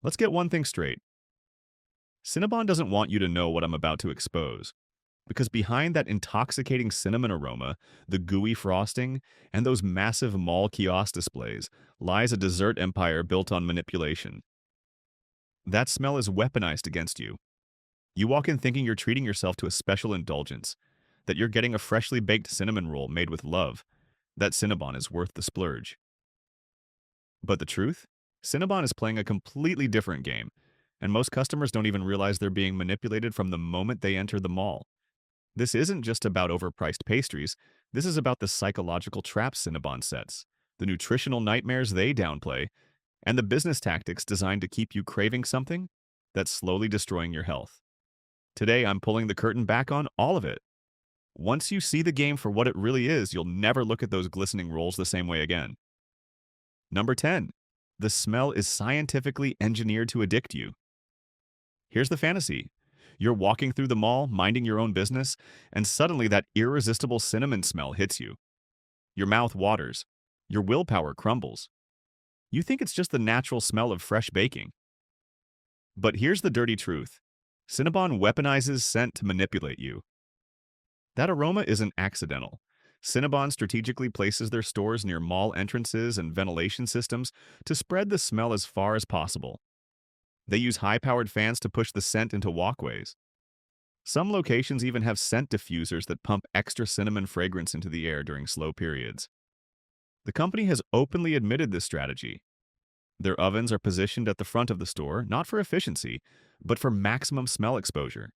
Let's get one thing straight. Cinnabon doesn't want you to know what I'm about to expose. Because behind that intoxicating cinnamon aroma, the gooey frosting, and those massive mall kiosk displays lies a dessert empire built on manipulation. That smell is weaponized against you. You walk in thinking you're treating yourself to a special indulgence, that you're getting a freshly baked cinnamon roll made with love, that Cinnabon is worth the splurge. But the truth? Cinnabon is playing a completely different game, and most customers don't even realize they're being manipulated from the moment they enter the mall. This isn't just about overpriced pastries, this is about the psychological traps Cinnabon sets, the nutritional nightmares they downplay, and the business tactics designed to keep you craving something that's slowly destroying your health. Today, I'm pulling the curtain back on all of it. Once you see the game for what it really is, you'll never look at those glistening rolls the same way again. Number 10. The smell is scientifically engineered to addict you. Here's the fantasy. You're walking through the mall, minding your own business, and suddenly that irresistible cinnamon smell hits you. Your mouth waters. Your willpower crumbles. You think it's just the natural smell of fresh baking. But here's the dirty truth. Cinnabon weaponizes scent to manipulate you. That aroma isn't accidental. Cinnabon strategically places their stores near mall entrances and ventilation systems to spread the smell as far as possible. They use high-powered fans to push the scent into walkways. Some locations even have scent diffusers that pump extra cinnamon fragrance into the air during slow periods. The company has openly admitted this strategy. Their ovens are positioned at the front of the store, not for efficiency, but for maximum smell exposure.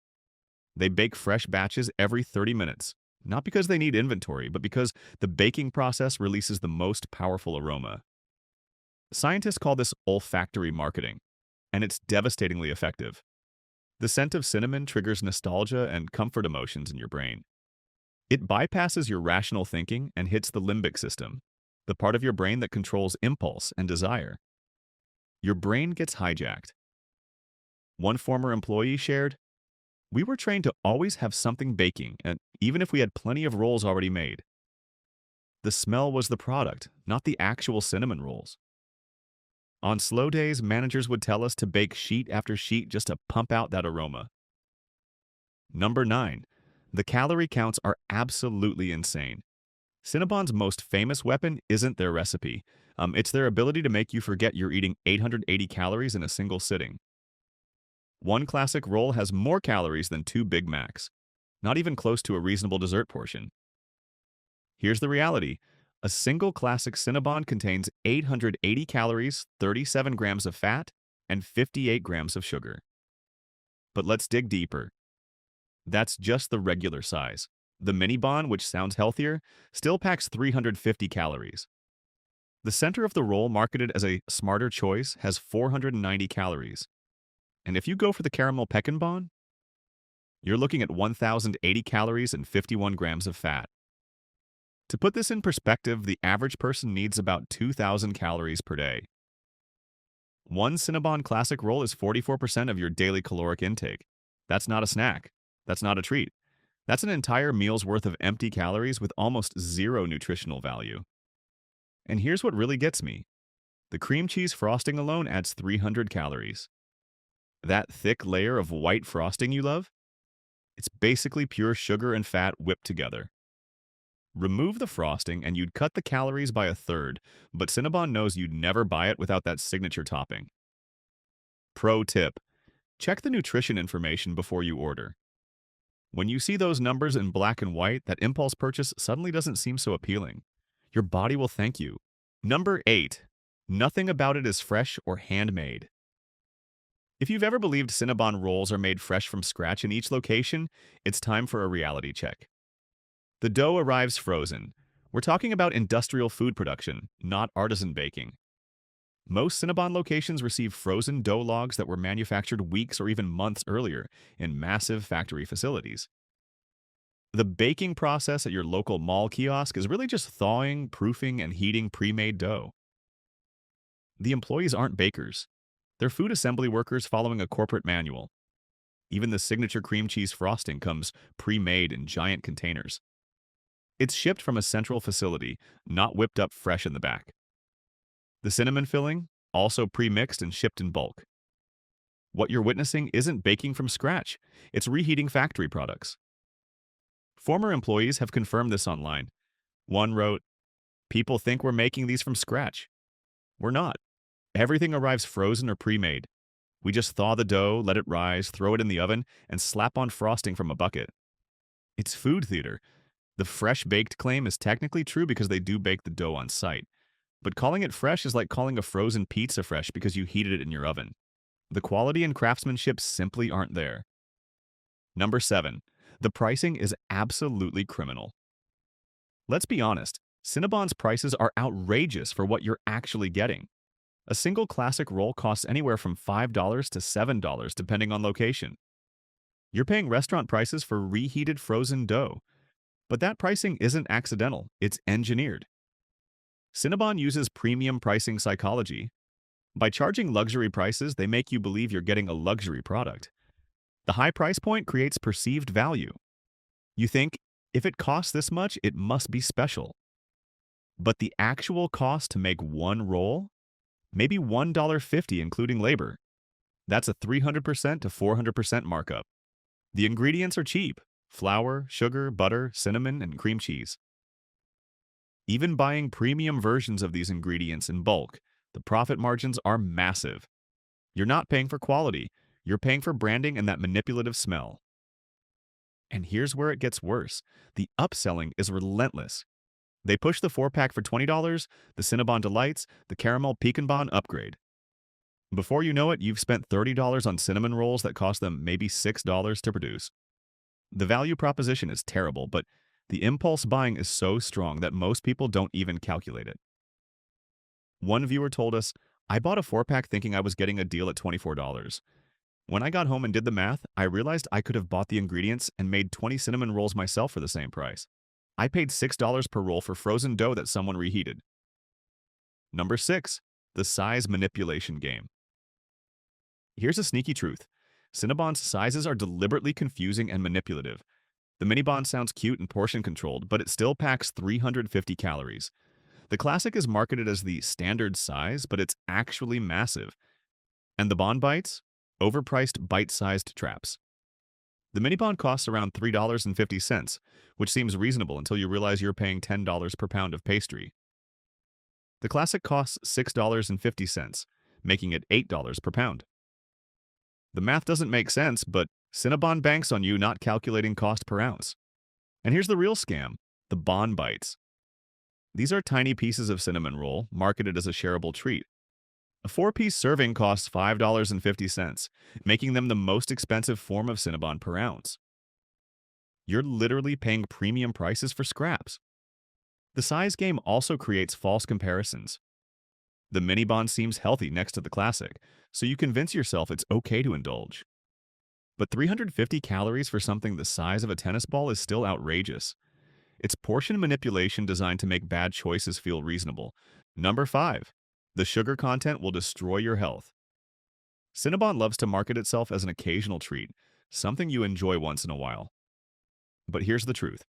They bake fresh batches every 30 minutes, not because they need inventory, but because the baking process releases the most powerful aroma. Scientists call this olfactory marketing, and it's devastatingly effective. The scent of cinnamon triggers nostalgia and comfort emotions in your brain. It bypasses your rational thinking and hits the limbic system, the part of your brain that controls impulse and desire. Your brain gets hijacked. One former employee shared, "We were trained to always have something baking, and even if we had plenty of rolls already made." The smell was the product, not the actual cinnamon rolls. On slow days, managers would tell us to bake sheet after sheet just to pump out that aroma. Number 9. The calorie counts are absolutely insane. Cinnabon's most famous weapon isn't their recipe. It's their ability to make you forget you're eating 880 calories in a single sitting. One classic roll has more calories than 2 Big Macs, not even close to a reasonable dessert portion. Here's the reality. A single classic Cinnabon contains 880 calories, 37 grams of fat, and 58 grams of sugar. But let's dig deeper. That's just the regular size. The mini bon, which sounds healthier, still packs 350 calories. The center of the roll, marketed as a smarter choice, has 490 calories. And if you go for the caramel pecan bon, you're looking at 1,080 calories and 51 grams of fat. To put this in perspective, the average person needs about 2,000 calories per day. One Cinnabon Classic roll is 44% of your daily caloric intake. That's not a snack. That's not a treat. That's an entire meal's worth of empty calories with almost zero nutritional value. And here's what really gets me. The cream cheese frosting alone adds 300 calories. That thick layer of white frosting you love? It's basically pure sugar and fat whipped together. Remove the frosting and you'd cut the calories by a third, but Cinnabon knows you'd never buy it without that signature topping. Pro tip: check the nutrition information before you order. When you see those numbers in black and white, that impulse purchase suddenly doesn't seem so appealing. Your body will thank you. Number 8. Nothing about it is fresh or handmade. If you've ever believed Cinnabon rolls are made fresh from scratch in each location, it's time for a reality check. The dough arrives frozen. We're talking about industrial food production, not artisan baking. Most Cinnabon locations receive frozen dough logs that were manufactured weeks or even months earlier in massive factory facilities. The baking process at your local mall kiosk is really just thawing, proofing, and heating pre-made dough. The employees aren't bakers. They're food assembly workers following a corporate manual. Even the signature cream cheese frosting comes pre-made in giant containers. It's shipped from a central facility, not whipped up fresh in the back. The cinnamon filling, also pre-mixed and shipped in bulk. What you're witnessing isn't baking from scratch, it's reheating factory products. Former employees have confirmed this online. One wrote, "People think we're making these from scratch. We're not. Everything arrives frozen or pre-made. We just thaw the dough, let it rise, throw it in the oven, and slap on frosting from a bucket. It's food theater. The fresh baked claim is technically true because they do bake the dough on site. But calling it fresh is like calling a frozen pizza fresh because you heated it in your oven. The quality and craftsmanship simply aren't there." Number 7. The pricing is absolutely criminal. Let's be honest, Cinnabon's prices are outrageous for what you're actually getting. A single classic roll costs anywhere from $5 to $7 depending on location. You're paying restaurant prices for reheated frozen dough. But that pricing isn't accidental, it's engineered. Cinnabon uses premium pricing psychology. By charging luxury prices, they make you believe you're getting a luxury product. The high price point creates perceived value. You think, if it costs this much, it must be special. But the actual cost to make one roll? Maybe $1.50 including labor. That's a 300% to 400% markup. The ingredients are cheap: flour, sugar, butter, cinnamon, and cream cheese. Even buying premium versions of these ingredients in bulk, the profit margins are massive. You're not paying for quality, you're paying for branding and that manipulative smell. And here's where it gets worse. The upselling is relentless. They push the 4-pack for $20, the Cinnabon Delights, the Caramel Pecan Bon upgrade. Before you know it, you've spent $30 on cinnamon rolls that cost them maybe $6 to produce. The value proposition is terrible, but the impulse buying is so strong that most people don't even calculate it. One viewer told us, "I bought a 4-pack thinking I was getting a deal at $24. When I got home and did the math, I realized I could have bought the ingredients and made 20 cinnamon rolls myself for the same price. I paid $6 per roll for frozen dough that someone reheated." Number 6. The size manipulation game. Here's a sneaky truth. Cinnabon's sizes are deliberately confusing and manipulative. The mini bon sounds cute and portion-controlled, but it still packs 350 calories. The classic is marketed as the standard size, but it's actually massive. And the bon bites? Overpriced bite-sized traps. The mini bon costs around $3.50, which seems reasonable until you realize you're paying $10 per pound of pastry. The classic costs $6.50, making it $8 per pound. The math doesn't make sense, but Cinnabon banks on you not calculating cost per ounce. And here's the real scam: the bon bites. These are tiny pieces of cinnamon roll, marketed as a shareable treat. A 4-piece serving costs $5.50, making them the most expensive form of Cinnabon per ounce. You're literally paying premium prices for scraps. The size game also creates false comparisons. The mini bon seems healthy next to the classic, so you convince yourself it's okay to indulge. But 350 calories for something the size of a tennis ball is still outrageous. It's portion manipulation designed to make bad choices feel reasonable. Number 5. The sugar content will destroy your health. Cinnabon loves to market itself as an occasional treat, something you enjoy once in a while. But here's the truth.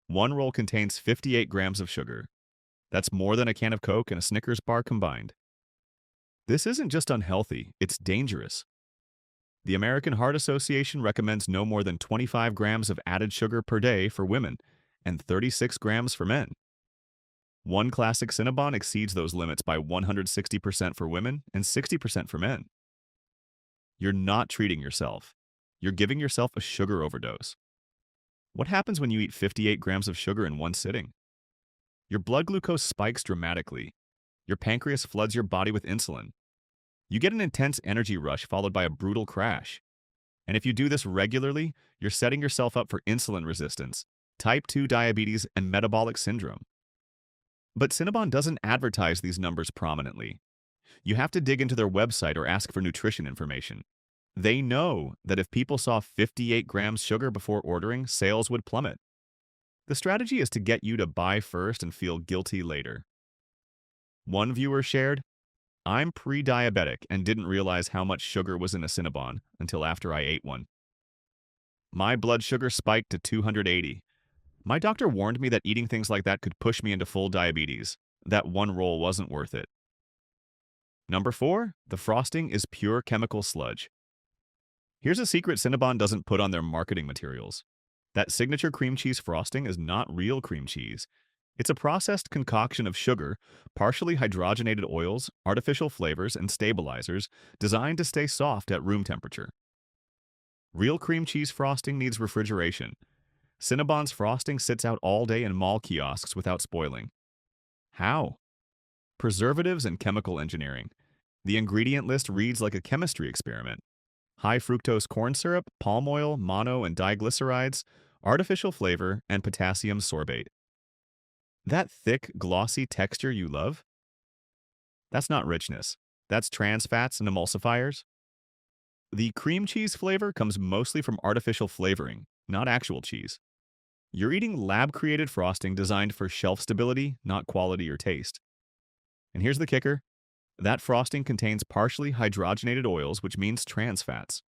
One roll contains 58 grams of sugar. That's more than a can of Coke and a Snickers bar combined. This isn't just unhealthy, it's dangerous. The American Heart Association recommends no more than 25 grams of added sugar per day for women and 36 grams for men. One classic Cinnabon exceeds those limits by 160% for women and 60% for men. You're not treating yourself. You're giving yourself a sugar overdose. What happens when you eat 58 grams of sugar in one sitting? Your blood glucose spikes dramatically. Your pancreas floods your body with insulin. You get an intense energy rush followed by a brutal crash. And if you do this regularly, you're setting yourself up for insulin resistance, type 2 diabetes, and metabolic syndrome. But Cinnabon doesn't advertise these numbers prominently. You have to dig into their website or ask for nutrition information. They know that if people saw 58 grams sugar before ordering, sales would plummet. The strategy is to get you to buy first and feel guilty later. One viewer shared, "I'm pre-diabetic and didn't realize how much sugar was in a Cinnabon until after I ate one. My blood sugar spiked to 280. My doctor warned me that eating things like that could push me into full diabetes. That one roll wasn't worth it." Number 4, the frosting is pure chemical sludge. Here's a secret Cinnabon doesn't put on their marketing materials. That signature cream cheese frosting is not real cream cheese. It's a processed concoction of sugar, partially hydrogenated oils, artificial flavors, and stabilizers designed to stay soft at room temperature. Real cream cheese frosting needs refrigeration. Cinnabon's frosting sits out all day in mall kiosks without spoiling. How? Preservatives and chemical engineering. The ingredient list reads like a chemistry experiment. High fructose corn syrup, palm oil, mono and diglycerides, artificial flavor, and potassium sorbate. That thick, glossy texture you love? That's not richness. That's trans fats and emulsifiers. The cream cheese flavor comes mostly from artificial flavoring, not actual cheese. You're eating lab-created frosting designed for shelf stability, not quality or taste. And here's the kicker. That frosting contains partially hydrogenated oils, which means trans fats.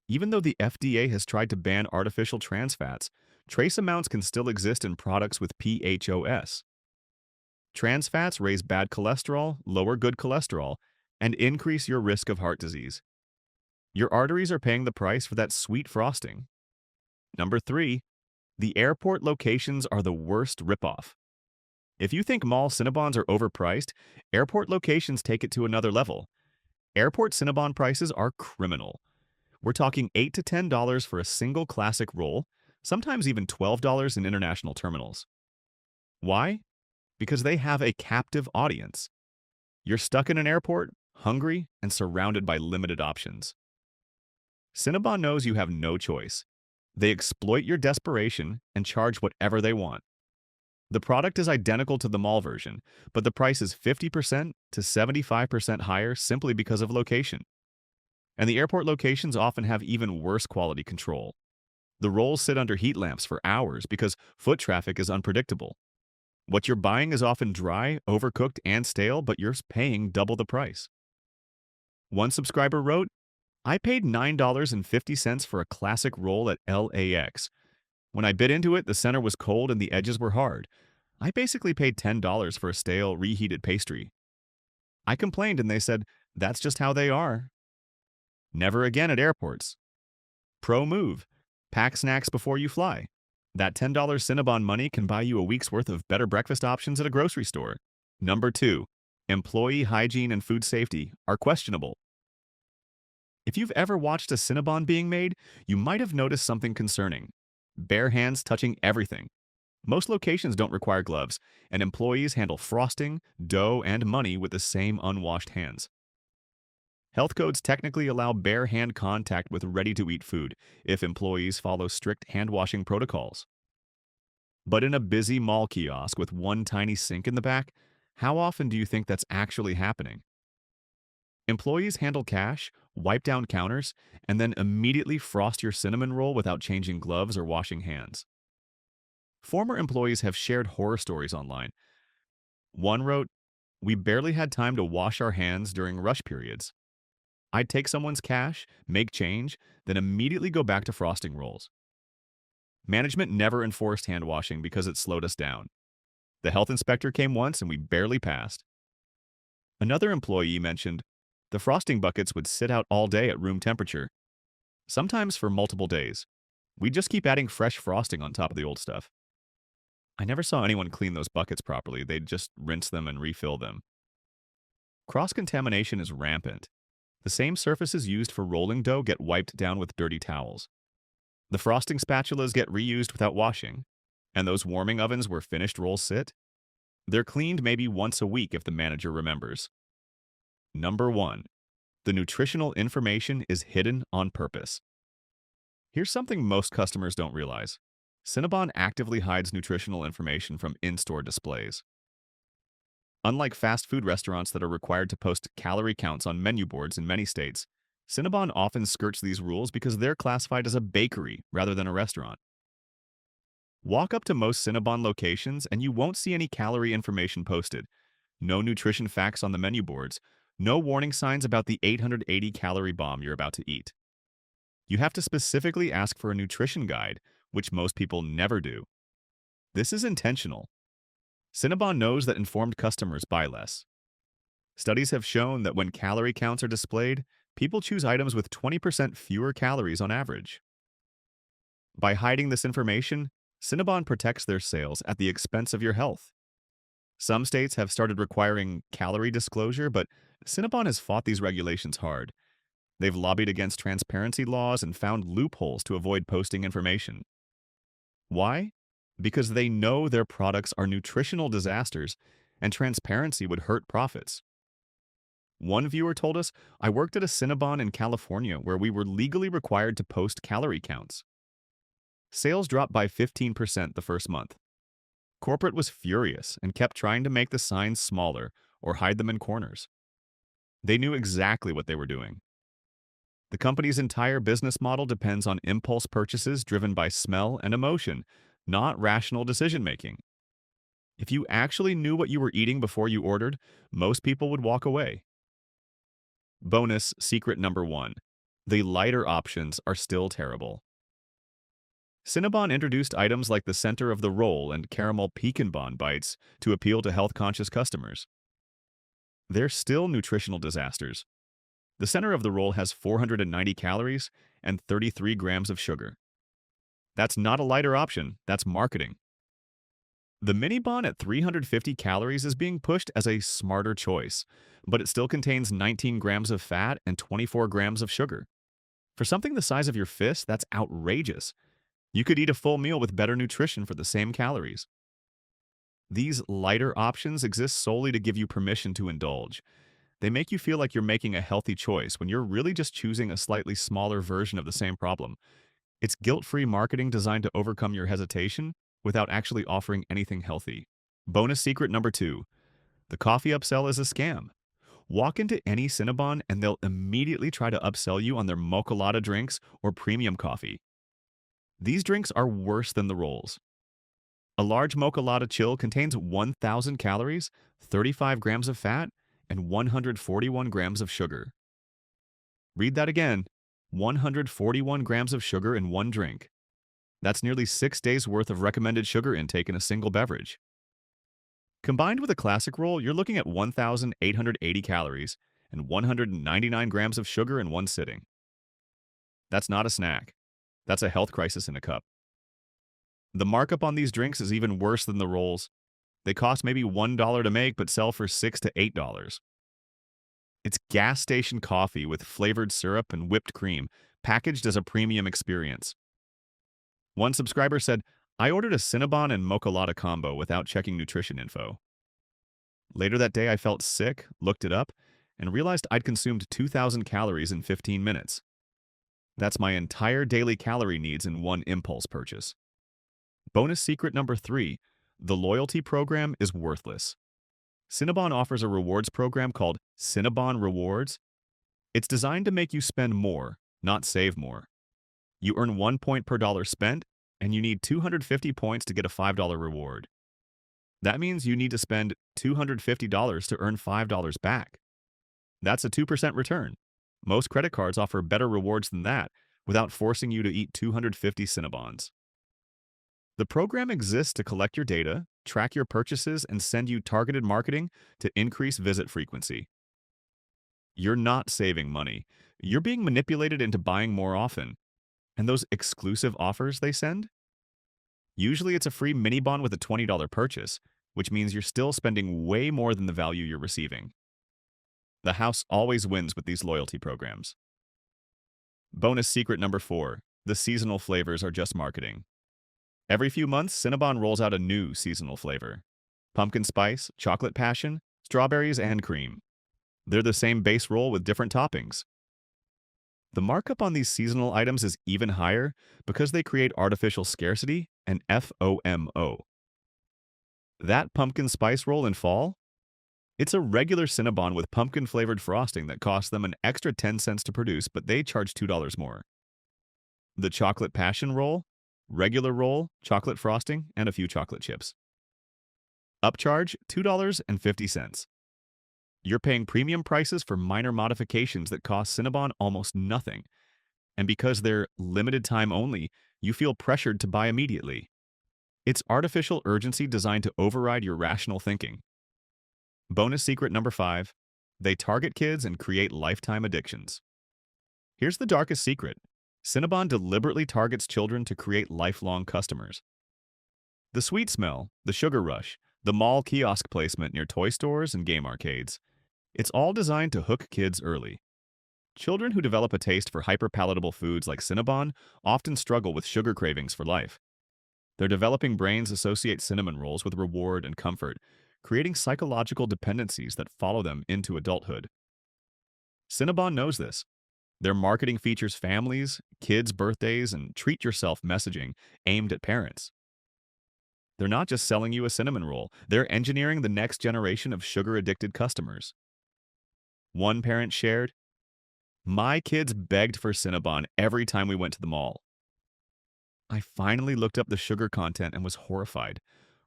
Even though the FDA has tried to ban artificial trans fats, trace amounts can still exist in products with PHOS. Trans fats raise bad cholesterol, lower good cholesterol, and increase your risk of heart disease. Your arteries are paying the price for that sweet frosting. Number 3, the airport locations are the worst ripoff. If you think mall Cinnabons are overpriced, airport locations take it to another level. Airport Cinnabon prices are criminal. We're talking $8 to $10 for a single classic roll, sometimes even $12 in international terminals. Why? Because they have a captive audience. You're stuck in an airport, hungry, and surrounded by limited options. Cinnabon knows you have no choice. They exploit your desperation and charge whatever they want. The product is identical to the mall version, but the price is 50% to 75% higher simply because of location. And the airport locations often have even worse quality control. The rolls sit under heat lamps for hours because foot traffic is unpredictable. What you're buying is often dry, overcooked, and stale, but you're paying double the price. One subscriber wrote, I paid $9.50 for a classic roll at LAX. When I bit into it, the center was cold and the edges were hard. I basically paid $10 for a stale, reheated pastry. I complained and they said, that's just how they are. Never again at airports. Pro move. Pack snacks before you fly. That $10 Cinnabon money can buy you a week's worth of better breakfast options at a grocery store. Number 2. Employee hygiene and food safety are questionable. If you've ever watched a Cinnabon being made, you might have noticed something concerning. Bare hands touching everything. Most locations don't require gloves, and employees handle frosting, dough, and money with the same unwashed hands. Health codes technically allow bare hand contact with ready-to-eat food if employees follow strict hand-washing protocols. But in a busy mall kiosk with one tiny sink in the back, how often do you think that's actually happening? Employees handle cash, wipe down counters, and then immediately frost your cinnamon roll without changing gloves or washing hands. Former employees have shared horror stories online. One wrote, we barely had time to wash our hands during rush periods. I'd take someone's cash, make change, then immediately go back to frosting rolls. Management never enforced hand washing because it slowed us down. The health inspector came once and we barely passed. Another employee mentioned, the frosting buckets would sit out all day at room temperature, sometimes for multiple days. We'd just keep adding fresh frosting on top of the old stuff. I never saw anyone clean those buckets properly. They'd just rinse them and refill them. Cross-contamination is rampant. The same surfaces used for rolling dough get wiped down with dirty towels. The frosting spatulas get reused without washing. And those warming ovens where finished rolls sit? They're cleaned maybe once a week if the manager remembers. Number 1. The nutritional information is hidden on purpose. Here's something most customers don't realize. Cinnabon actively hides nutritional information from in-store displays. Unlike fast food restaurants that are required to post calorie counts on menu boards in many states, Cinnabon often skirts these rules because they're classified as a bakery rather than a restaurant. Walk up to most Cinnabon locations and you won't see any calorie information posted, no nutrition facts on the menu boards, no warning signs about the 880-calorie bomb you're about to eat. You have to specifically ask for a nutrition guide, which most people never do. This is intentional. Cinnabon knows that informed customers buy less. Studies have shown that when calorie counts are displayed, People choose items with 20% fewer calories on average. By hiding this information, Cinnabon protects their sales at the expense of your health. Some states have started requiring calorie disclosure, but Cinnabon has fought these regulations hard. They've lobbied against transparency laws and found loopholes to avoid posting information. Why? Because they know their products are nutritional disasters and transparency would hurt profits. One viewer told us, I worked at a Cinnabon in California where we were legally required to post calorie counts. Sales dropped by 15% the first month. Corporate was furious and kept trying to make the signs smaller or hide them in corners. They knew exactly what they were doing. The company's entire business model depends on impulse purchases driven by smell and emotion, not rational decision-making. If you actually knew what you were eating before you ordered, most people would walk away. Bonus secret number 1. The lighter options are still terrible. Cinnabon introduced items like the center of the roll and caramel pecan bon bites to appeal to health-conscious customers. They're still nutritional disasters. The center of the roll has 490 calories and 33 grams of sugar. That's not a lighter option, that's marketing. The mini bon at 350 calories is being pushed as a smarter choice, but it still contains 19 grams of fat and 24 grams of sugar. For something the size of your fist, that's outrageous. You could eat a full meal with better nutrition for the same calories. These lighter options exist solely to give you permission to indulge. They make you feel like you're making a healthy choice when you're really just choosing a slightly smaller version of the same problem. It's guilt-free marketing designed to overcome your hesitation without actually offering anything healthy. Bonus secret number 2. The coffee upsell is a scam. Walk into any Cinnabon and they'll immediately try to upsell you on their mocha latte drinks or premium coffee. These drinks are worse than the rolls. A large mocha latte chill contains 1,000 calories, 35 grams of fat, and 141 grams of sugar. Read that again. 141 grams of sugar in one drink. That's nearly 6 days' worth of recommended sugar intake in a single beverage. Combined with a classic roll, you're looking at 1,880 calories and 199 grams of sugar in one sitting. That's not a snack. That's a health crisis in a cup. The markup on these drinks is even worse than the rolls. They cost maybe $1 to make but sell for $6 to $8. It's gas station coffee with flavored syrup and whipped cream, packaged as a premium experience. One subscriber said, I ordered a Cinnabon and mocha latte combo without checking nutrition info. Later that day, I felt sick, looked it up, and realized I'd consumed 2,000 calories in 15 minutes. That's my entire daily calorie needs in one impulse purchase. Bonus secret number 3. The loyalty program is worthless. Cinnabon offers a rewards program called Cinnabon Rewards. It's designed to make you spend more, not save more. You earn 1 point per dollar spent, and you need 250 points to get a $5 reward. That means you need to spend $250 to earn $5 back. That's a 2% return. Most credit cards offer better rewards than that without forcing you to eat 250 Cinnabons. The program exists to collect your data, track your purchases, and send you targeted marketing to increase visit frequency. You're not saving money. You're being manipulated into buying more often. And those exclusive offers they send? Usually it's a free mini bon with a $20 purchase, which means you're still spending way more than the value you're receiving. The house always wins with these loyalty programs. Bonus secret number 4. The seasonal flavors are just marketing. Every few months, Cinnabon rolls out a new seasonal flavor. Pumpkin spice, chocolate passion, strawberries, and cream. They're the same base roll with different toppings. The markup on these seasonal items is even higher because they create artificial scarcity and FOMO. That pumpkin spice roll in fall? It's a regular Cinnabon with pumpkin-flavored frosting that costs them an extra 10 cents to produce, but they charge $2 more. The chocolate passion roll? Regular roll, chocolate frosting, and a few chocolate chips. Upcharge, $2.50. You're paying premium prices for minor modifications that cost Cinnabon almost nothing. And because they're limited time only, you feel pressured to buy immediately. It's artificial urgency designed to override your rational thinking. Bonus secret number 5. They target kids and create lifetime addictions. Here's the darkest secret. Cinnabon deliberately targets children to create lifelong customers. The sweet smell, the sugar rush, the mall kiosk placement near toy stores and game arcades. It's all designed to hook kids early. Children who develop a taste for hyperpalatable foods like Cinnabon often struggle with sugar cravings for life. Their developing brains associate cinnamon rolls with reward and comfort, creating psychological dependencies that follow them into adulthood. Cinnabon knows this. Their marketing features families, kids' birthdays, and treat yourself messaging aimed at parents. They're not just selling you a cinnamon roll, they're engineering the next generation of sugar-addicted customers. One parent shared, "My kids begged for Cinnabon every time we went to the mall. I finally looked up the sugar content and was horrified.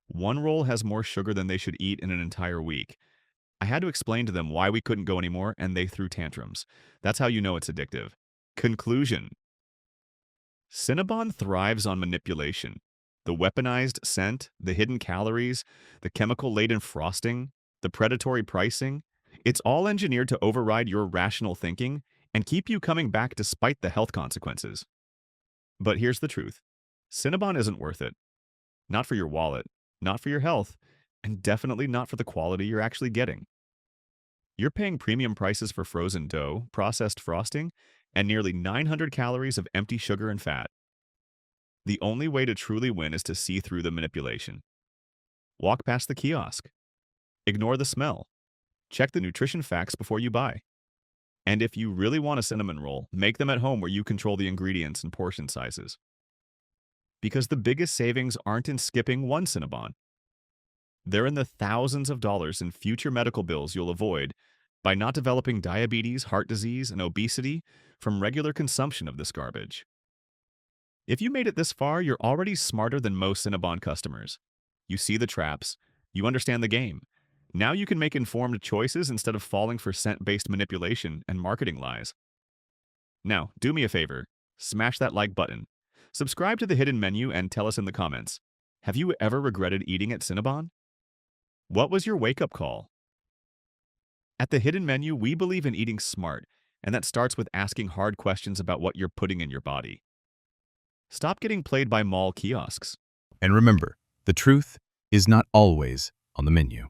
One roll has more sugar than they should eat in an entire week. I had to explain to them why we couldn't go anymore, and they threw tantrums. That's how you know it's addictive." Conclusion: Cinnabon thrives on manipulation. The weaponized scent, the hidden calories, the chemical-laden frosting, the predatory pricing, it's all engineered to override your rational thinking and keep you coming back despite the health consequences. But here's the truth. Cinnabon isn't worth it. Not for your wallet, not for your health, and definitely not for the quality you're actually getting. You're paying premium prices for frozen dough, processed frosting, and nearly 900 calories of empty sugar and fat. The only way to truly win is to see through the manipulation. Walk past the kiosk. Ignore the smell. Check the nutrition facts before you buy. And if you really want a cinnamon roll, make them at home where you control the ingredients and portion sizes. Because the biggest savings aren't in skipping one Cinnabon. They're in the thousands of dollars in future medical bills you'll avoid by not developing diabetes, heart disease, and obesity from regular consumption of this garbage. If you made it this far, you're already smarter than most Cinnabon customers. You see the traps. You understand the game. Now you can make informed choices instead of falling for scent-based manipulation and marketing lies. Now, do me a favor. Smash that like button. Subscribe to the Hidden Menu and tell us in the comments. Have you ever regretted eating at Cinnabon? What was your wake-up call? At the Hidden Menu, we believe in eating smart, and that starts with asking hard questions about what you're putting in your body. Stop getting played by mall kiosks. And remember, the truth is not always on the menu.